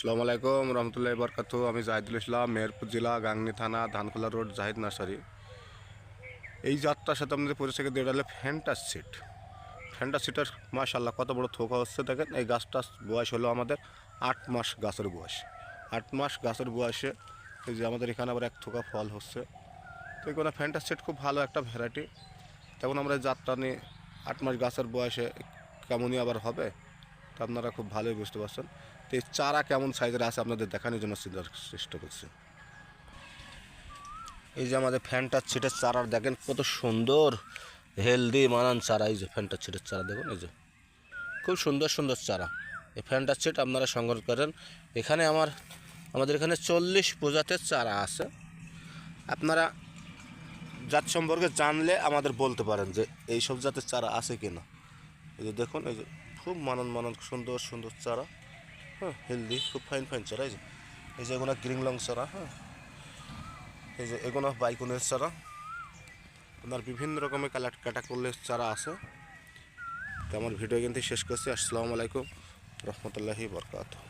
আসসালামু আলাইকুম রহমতুল্লাহি বরকাতু। আমি জাহিদুল ইসলাম, মেহেরপুর জেলা, গাংনী থানা, ধানখোলা রোড, জাহিদ নার্সারি। এই যাত্রার সাথে আমাদের পরিচয়কে দিয়ে ডালে ফ্যান্টাসিড। ফ্যান্টাসিডের মাশাআল্লাহ কত বড় থোকা হচ্ছে দেখেন। এই গাছটার বয়স হলো আমাদের 8 মাস গাছের বয়স। 8 মাস গাছের বয়সে এই যে আমাদের এখানে আবার এক থোকা ফল হচ্ছে। তো এই কোনো ফ্যান্টাসিড খুব ভালো একটা ভ্যারাইটি। তখন আমরা এই যাত্রা নিয়ে 8 মাস গাছের বয়সে কেমনই আবার হবে তা আপনারা খুব ভালোই বুঝতে পারছেন। তো এই চারা কেমন সাইজের আছে আপনাদের দেখানোর জন্য চেষ্টা করছি। এই যে আমাদের ফ্যান্টাসিডের চারা দেখেন কত সুন্দর হেলদি মানান চারা। এই যে ফ্যান্টাসিডের চারা দেখুন, এই যে খুব সুন্দর সুন্দর চারা। এই ফ্যান্টাসিড আপনারা সংগ্রহ করেন। এখানে আমাদের এখানে 40 প্রজাতির চারা আছে। আপনারা জাত সম্পর্কে জানলে আমাদের বলতে পারেন যে এই সব জাতের চারা আছে কি না। এই যে দেখুন, এই যে খুব মানন সুন্দর সুন্দর চারা। হ্যাঁ, হেলদি, খুব ফাইন ফাইন চারা। এই যে এগুলো গ্রিন লং চারা। হ্যাঁ, এই যে এগুলো বাইকুনের চারা। আপনার বিভিন্ন রকমের ক্যাটাগরির চারা আছে। তো আমার ভিডিও কিন্তু শেষ করছি। আসসালামু আলাইকুম রহমতুল্লাহি বরকাতুহু।